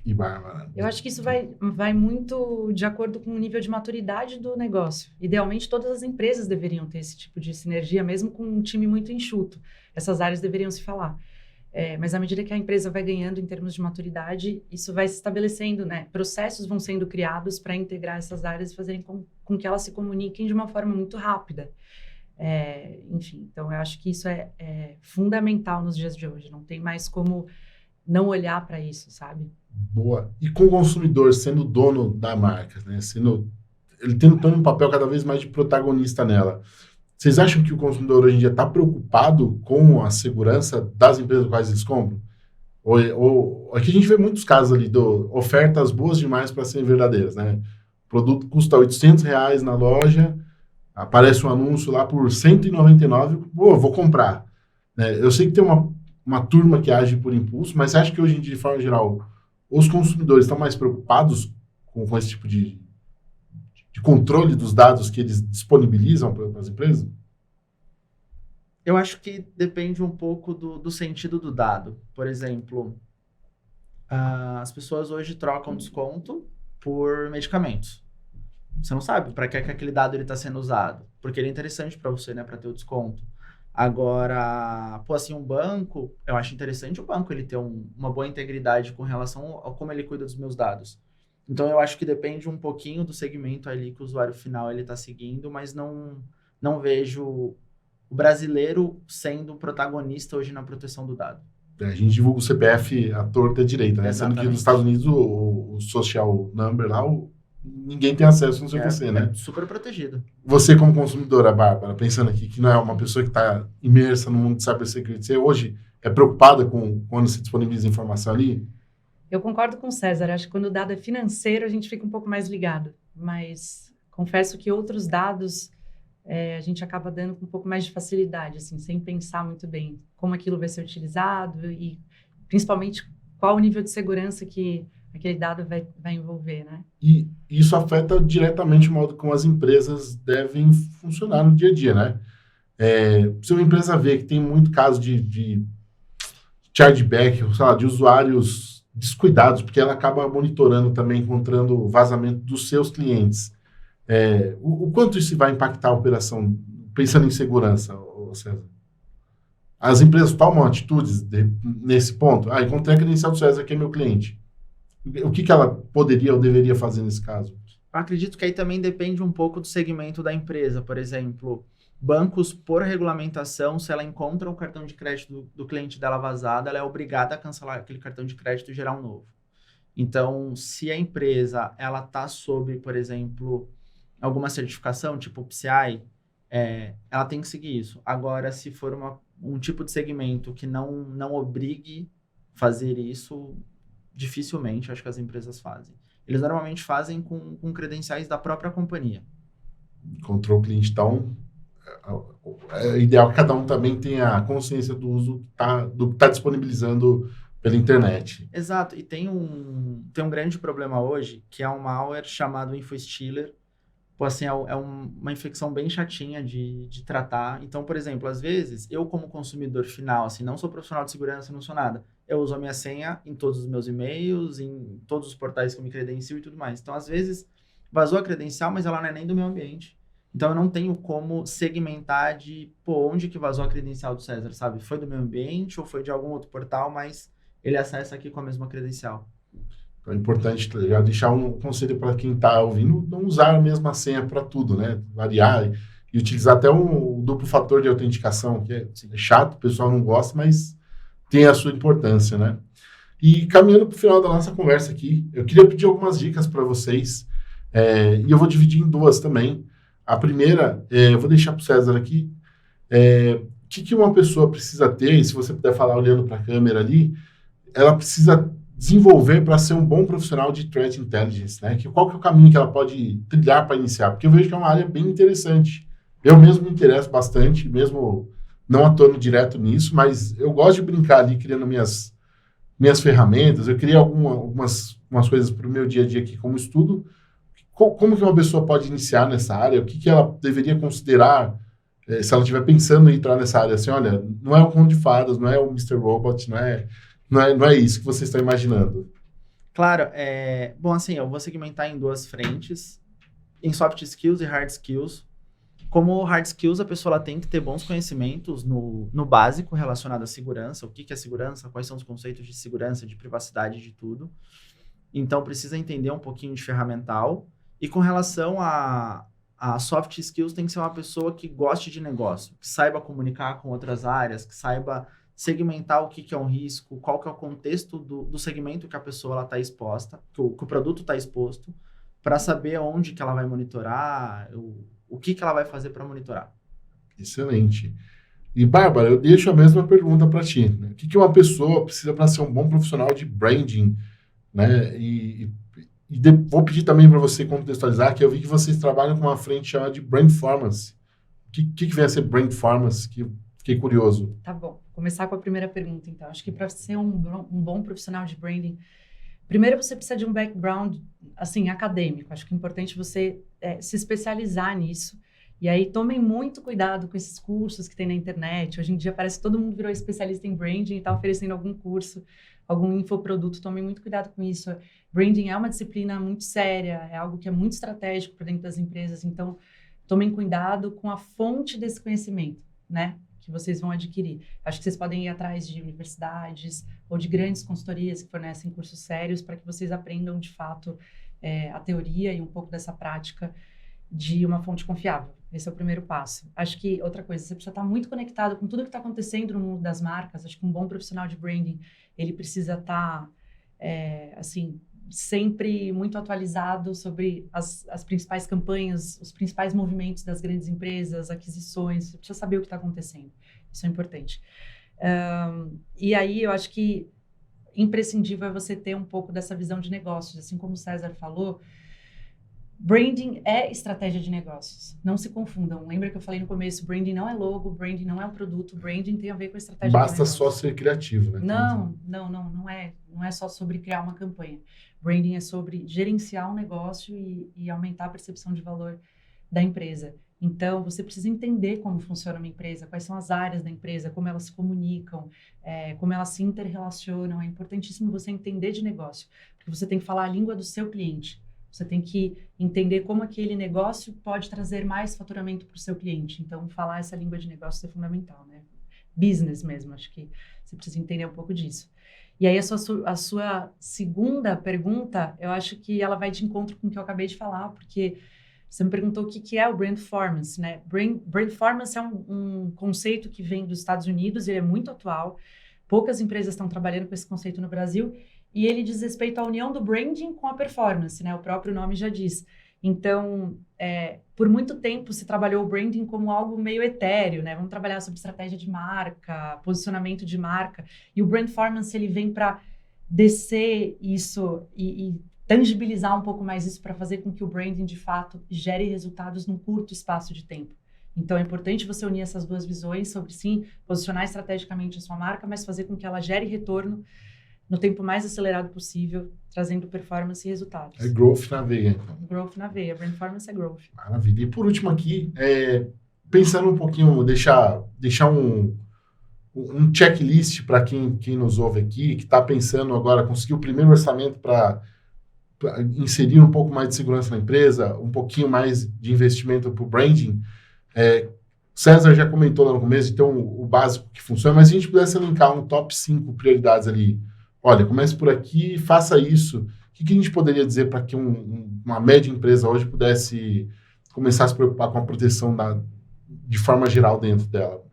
E Bárbara? Eu acho que isso vai muito de acordo com o nível de maturidade do negócio. Idealmente, todas as empresas deveriam ter esse tipo de sinergia, mesmo com um time muito enxuto. Essas áreas deveriam se falar. Mas à medida que a empresa vai ganhando em termos de maturidade, isso vai se estabelecendo, né? Processos vão sendo criados para integrar essas áreas e fazerem com que elas se comuniquem de uma forma muito rápida. Enfim, então eu acho que isso é fundamental nos dias de hoje. Não tem mais como não olhar para isso, sabe? Boa. E com o consumidor sendo dono da marca, né? Ele tendo um papel cada vez mais de protagonista nela. Vocês acham que o consumidor hoje em dia está preocupado com a segurança das empresas quais eles compram? Ou aqui a gente vê muitos casos ali de ofertas boas demais para serem verdadeiras, né? O produto custa R$800 na loja, aparece um anúncio lá por R$199, vou comprar. Eu sei que tem uma turma que age por impulso, mas você acha que hoje em dia, de forma geral, os consumidores estão mais preocupados com esse tipo de controle dos dados que eles disponibilizam para as empresas? Eu acho que depende um pouco do sentido do dado. Por exemplo, as pessoas hoje trocam desconto por medicamentos. Você não sabe para que aquele dado está sendo usado, porque ele é interessante para você, né, para ter o desconto. Agora, assim, um banco, eu acho interessante o banco ele ter uma boa integridade com relação a como ele cuida dos meus dados. Então, eu acho que depende um pouquinho do segmento ali que o usuário final ele está seguindo, mas não vejo o brasileiro sendo o protagonista hoje na proteção do dado. A gente divulga o CPF à torta e à direita, né? Sendo Exatamente. que nos Estados Unidos o social number lá, ninguém tem acesso no CPC, né? É super protegido. Você, como consumidora, Bárbara, pensando aqui que não é uma pessoa que está imersa no mundo de cybersecurity, você hoje é preocupada com quando se disponibiliza informação ali? Eu concordo com o César. Acho que quando o dado é financeiro, a gente fica um pouco mais ligado. Mas confesso que outros dados a gente acaba dando com um pouco mais de facilidade, assim, sem pensar muito bem como aquilo vai ser utilizado e, principalmente, qual o nível de segurança que aquele dado vai envolver, né? E isso afeta diretamente o modo como as empresas devem funcionar no dia a dia, né? Se uma empresa vê que tem muito caso de chargeback, sei lá, de usuários descuidados, porque ela acaba monitorando também, encontrando vazamento dos seus clientes. O quanto isso vai impactar a operação, pensando em segurança, César? As empresas tomam atitudes nesse ponto? Encontrei a credencial do César, que é meu cliente. O que ela poderia ou deveria fazer nesse caso? Eu acredito que aí também depende um pouco do segmento da empresa. Por exemplo, bancos, por regulamentação, se ela encontra o cartão de crédito do cliente dela vazado, ela é obrigada a cancelar aquele cartão de crédito e gerar um novo. Então, se a empresa ela está sob, por exemplo, alguma certificação, tipo PCI, ela tem que seguir isso. Agora, se for um tipo de segmento que não obrigue fazer isso, dificilmente acho que as empresas fazem. eles normalmente fazem com credenciais da própria companhia. Control cliente, então, é ideal que cada um também tenha consciência do uso do que está disponibilizando pela internet. Exato, e tem um grande problema hoje, que é um malware chamado InfoStealer. Pô, assim, uma infecção bem chatinha de tratar. Então, por exemplo, às vezes, eu como consumidor final, assim, não sou profissional de segurança, não sou nada, eu uso a minha senha em todos os meus e-mails, em todos os portais que eu me credencio e tudo mais. Então, às vezes, vazou a credencial, mas ela não é nem do meu ambiente. Então, eu não tenho como segmentar onde que vazou a credencial do César, sabe? Foi do meu ambiente ou foi de algum outro portal, mas ele acessa aqui com a mesma credencial. Então é importante já deixar um conselho para quem está ouvindo, não usar a mesma senha para tudo, né? Variar e utilizar até um duplo fator de autenticação, que é chato, o pessoal não gosta, mas tem a sua importância, né? E caminhando para o final da nossa conversa aqui, eu queria pedir algumas dicas para vocês, e eu vou dividir em duas também. A primeira, eu vou deixar para o César aqui, o que uma pessoa precisa ter, e se você puder falar olhando para a câmera ali, ela precisa desenvolver para ser um bom profissional de Threat Intelligence, né? Qual que é o caminho que ela pode trilhar para iniciar? Porque eu vejo que é uma área bem interessante. Eu mesmo me interesso bastante, mesmo não atuando direto nisso, mas eu gosto de brincar ali, criando minhas ferramentas. Eu criei algumas coisas para o meu dia a dia aqui como estudo. Como que uma pessoa pode iniciar nessa área? O que ela deveria considerar se ela estiver pensando em entrar nessa área? Assim, olha, não é o Conto de Fadas, não é o Mr. Robot, não é isso que vocês estão imaginando. Claro, bom, assim, eu vou segmentar em duas frentes, em soft skills e hard skills. Como hard skills, a pessoa ela tem que ter bons conhecimentos no básico relacionado à segurança, o que é segurança, quais são os conceitos de segurança, de privacidade, de tudo. Então, precisa entender um pouquinho de ferramental. E com relação a soft skills, tem que ser uma pessoa que goste de negócio, que saiba comunicar com outras áreas, que saiba segmentar o que é um risco, qual que é o contexto do segmento que a pessoa está exposta, que o produto está exposto, para saber onde que ela vai monitorar, o que ela vai fazer para monitorar. Excelente. E, Bárbara, eu deixo a mesma pergunta para ti. Né? O que uma pessoa precisa para ser um bom profissional de branding? Né? Vou pedir também para você contextualizar, que eu vi que vocês trabalham com uma frente chamada de Brandformance. O que vem a ser Brandformance? Que fiquei curioso. Tá bom. Vou começar com a primeira pergunta, então. Acho que para ser um bom profissional de branding, primeiro você precisa de um background, assim, acadêmico. Acho que é importante você se especializar nisso. E aí, tomem muito cuidado com esses cursos que tem na internet. Hoje em dia, parece que todo mundo virou especialista em branding e está oferecendo algum curso, algum infoproduto. Tomem muito cuidado com isso. Branding é uma disciplina muito séria, é algo que é muito estratégico para dentro das empresas. Então, tomem cuidado com a fonte desse conhecimento, né? Que vocês vão adquirir. Acho que vocês podem ir atrás de universidades ou de grandes consultorias que fornecem cursos sérios para que vocês aprendam, de fato, a teoria e um pouco dessa prática de uma fonte confiável. Esse é o primeiro passo. Acho que, outra coisa, você precisa estar muito conectado com tudo que está acontecendo no mundo das marcas. Acho que um bom profissional de branding, ele precisa estar, assim, sempre muito atualizado sobre as principais campanhas, os principais movimentos das grandes empresas, aquisições. Você precisa saber o que está acontecendo. Isso é importante. E aí, eu acho que imprescindível é você ter um pouco dessa visão de negócios. Assim como o César falou, branding é estratégia de negócios. Não se confundam. Lembra que eu falei no começo, branding não é logo, branding não é um produto, branding tem a ver com estratégia de negócios. Basta só ser criativo, né? Não é só sobre criar uma campanha. Branding é sobre gerenciar um negócio e aumentar a percepção de valor da empresa. Então, você precisa entender como funciona uma empresa, quais são as áreas da empresa, como elas se comunicam, como elas se interrelacionam. É importantíssimo você entender de negócio, porque você tem que falar a língua do seu cliente. Você tem que entender como aquele negócio pode trazer mais faturamento para o seu cliente. Então, falar essa língua de negócio é fundamental, né? Business mesmo, acho que você precisa entender um pouco disso. E aí, a sua segunda pergunta, eu acho que ela vai de encontro com o que eu acabei de falar, porque você me perguntou o que é o Brandformance, né? Brandformance é um conceito que vem dos Estados Unidos, ele é muito atual. Poucas empresas estão trabalhando com esse conceito no Brasil, e ele diz respeito à união do branding com a performance, né? O próprio nome já diz. Então, por muito tempo se trabalhou o branding como algo meio etéreo, né? Vamos trabalhar sobre estratégia de marca, posicionamento de marca. E o Brandformance, ele vem para descer isso e tangibilizar um pouco mais isso para fazer com que o branding, de fato, gere resultados num curto espaço de tempo. Então, é importante você unir essas duas visões sobre, sim, posicionar estrategicamente a sua marca, mas fazer com que ela gere retorno no tempo mais acelerado possível, trazendo performance e resultados. É growth na veia, então. Growth na veia. Brandformance é growth. Maravilha. E por último aqui, pensando um pouquinho, deixar um checklist para quem nos ouve aqui, que está pensando agora, conseguir o primeiro orçamento para inserir um pouco mais de segurança na empresa, um pouquinho mais de investimento para o branding. César já comentou lá no começo, então o básico que funciona, mas se a gente pudesse elencar um top 5 prioridades ali, olha, comece por aqui, faça isso. O que a gente poderia dizer para que uma média empresa hoje pudesse começar a se preocupar com a proteção de forma geral dentro dela?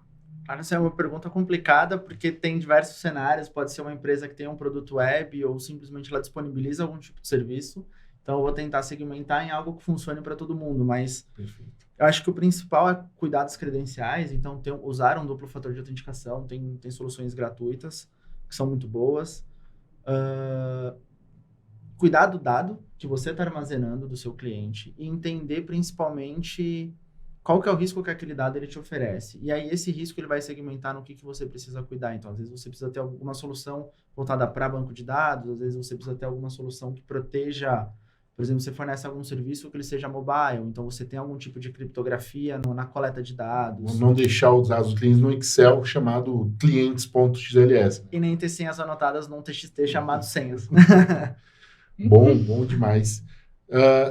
Cara, essa é uma pergunta complicada, porque tem diversos cenários. Pode ser uma empresa que tem um produto web ou simplesmente ela disponibiliza algum tipo de serviço. Então, eu vou tentar segmentar em algo que funcione para todo mundo, mas eu acho que o principal é cuidar das credenciais. Então, usar um duplo fator de autenticação, tem soluções gratuitas que são muito boas. Cuidar do dado que você está armazenando do seu cliente e entender principalmente qual que é o risco que aquele dado ele te oferece. E aí esse risco ele vai segmentar no que você precisa cuidar. Então, às vezes você precisa ter alguma solução voltada para banco de dados, às vezes você precisa ter alguma solução que proteja, por exemplo, você fornece algum serviço que ele seja mobile, então você tem algum tipo de criptografia na coleta de dados. Não deixar os dados dos clientes no Excel chamado clientes.xls. E nem ter senhas anotadas num TXT chamado senhas. Bom demais.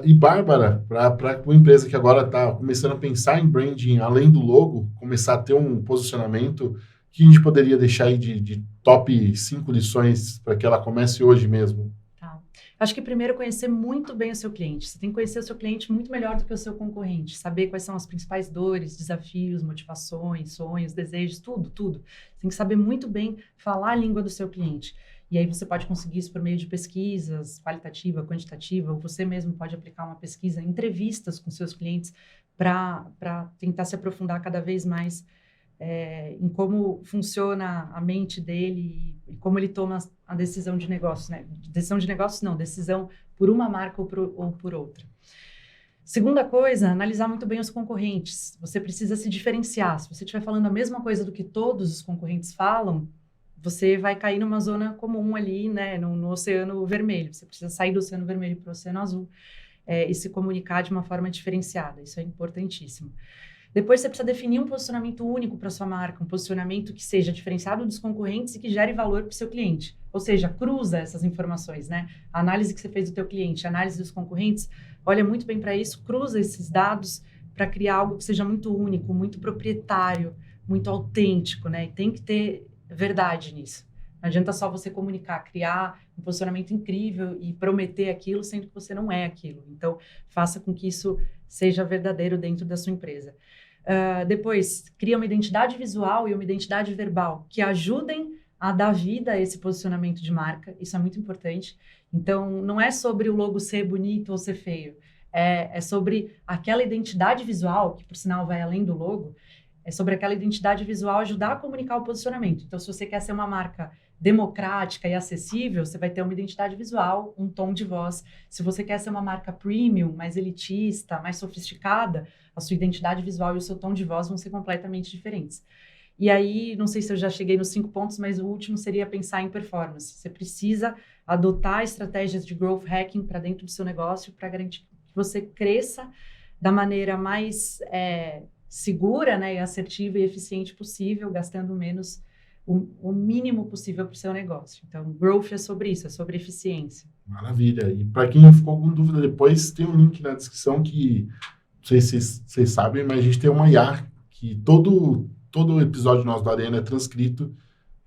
E Bárbara, para uma empresa que agora está começando a pensar em branding, além do logo, começar a ter um posicionamento, o que a gente poderia deixar aí de top 5 lições para que ela comece hoje mesmo? Acho que primeiro conhecer muito bem o seu cliente. Você tem que conhecer o seu cliente muito melhor do que o seu concorrente. Saber quais são as principais dores, desafios, motivações, sonhos, desejos, tudo. Você tem que saber muito bem falar a língua do seu cliente. E aí você pode conseguir isso por meio de pesquisas, qualitativa, quantitativa, ou você mesmo pode aplicar uma pesquisa, entrevistas com seus clientes para tentar se aprofundar cada vez mais em como funciona a mente dele e como ele toma a decisão de negócio, né? Decisão de negócio não, decisão por uma marca ou por outra. Segunda coisa, analisar muito bem os concorrentes. Você precisa se diferenciar. Se você estiver falando a mesma coisa do que todos os concorrentes falam, você vai cair numa zona comum ali, né? No oceano vermelho. Você precisa sair do oceano vermelho para o oceano azul e se comunicar de uma forma diferenciada. Isso é importantíssimo. Depois você precisa definir um posicionamento único para sua marca, um posicionamento que seja diferenciado dos concorrentes e que gere valor para o seu cliente. Ou seja, cruza essas informações, né? A análise que você fez do teu cliente, a análise dos concorrentes, olha muito bem para isso, cruza esses dados para criar algo que seja muito único, muito proprietário, muito autêntico, né? E tem que ter verdade nisso. Não adianta só você comunicar, criar um posicionamento incrível e prometer aquilo, sendo que você não é aquilo. Então, faça com que isso seja verdadeiro dentro da sua empresa. Depois, cria uma identidade visual e uma identidade verbal que ajudem a dar vida a esse posicionamento de marca. Isso é muito importante. Então, não é sobre o logo ser bonito ou ser feio. É sobre aquela identidade visual, que por sinal vai além do logo, é sobre aquela identidade visual ajudar a comunicar o posicionamento. Então, se você quer ser uma marca democrática e acessível, você vai ter uma identidade visual, um tom de voz. Se você quer ser uma marca premium, mais elitista, mais sofisticada, a sua identidade visual e o seu tom de voz vão ser completamente diferentes. E aí, não sei se eu já cheguei nos 5 pontos, mas o último seria pensar em performance. Você precisa adotar estratégias de growth hacking para dentro do seu negócio para garantir que você cresça da maneira mais segura, né, e assertiva e eficiente possível, gastando menos o mínimo possível para o seu negócio. Então, growth é sobre isso, é sobre eficiência. Maravilha. E para quem ficou com dúvida depois, tem um link na descrição que, não sei se vocês sabem, mas a gente tem uma IA que todo episódio nosso da Arena é transcrito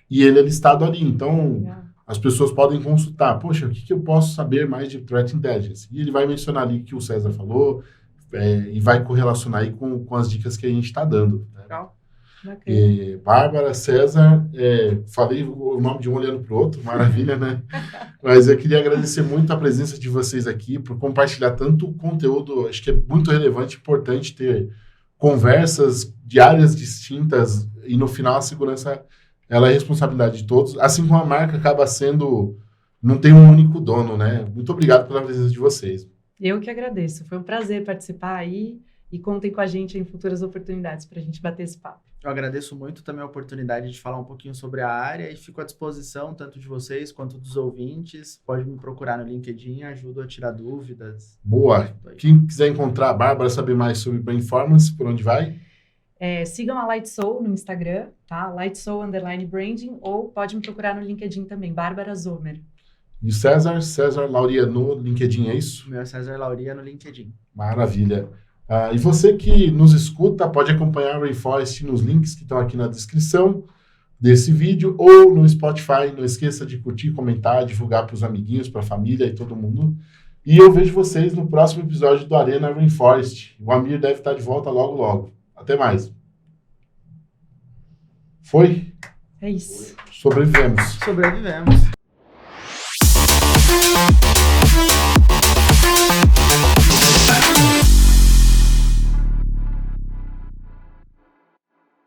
e ele é listado ali. Então, as pessoas podem consultar. Poxa, o que eu posso saber mais de Threat Intelligence? E ele vai mencionar ali que o César falou e vai correlacionar aí com as dicas que a gente está dando. Né? Legal. Bárbara, César, falei o nome de um olhando para o outro, maravilha, né? Mas eu queria agradecer muito a presença de vocês aqui, por compartilhar tanto conteúdo, acho que é muito relevante, importante ter conversas de áreas distintas e no final a segurança ela é responsabilidade de todos, assim como a marca acaba sendo não tem um único dono, né? Muito obrigado pela presença de vocês. Eu que agradeço. Foi um prazer participar aí e contem com a gente em futuras oportunidades para a gente bater esse papo. Eu agradeço muito também a oportunidade de falar um pouquinho sobre a área e fico à disposição tanto de vocês quanto dos ouvintes. Pode me procurar no LinkedIn, ajudo a tirar dúvidas. Boa. Quem quiser encontrar a Bárbara, saber mais sobre Brainformance, por onde vai? Sigam a Lightsoul no Instagram, tá? Lightsoul_branding, ou pode me procurar no LinkedIn também, Bárbara Zomer. E o César Lauria no LinkedIn, é isso? O meu é César Lauria no LinkedIn. Maravilha. E você que nos escuta, pode acompanhar a Rainforest nos links que estão aqui na descrição desse vídeo ou no Spotify. Não esqueça de curtir, comentar, divulgar para os amiguinhos, para a família e todo mundo. E eu vejo vocês no próximo episódio do Arena Rainforest. O Amir deve estar de volta logo, logo. Até mais. Foi? É isso. Sobrevivemos. Sobrevivemos.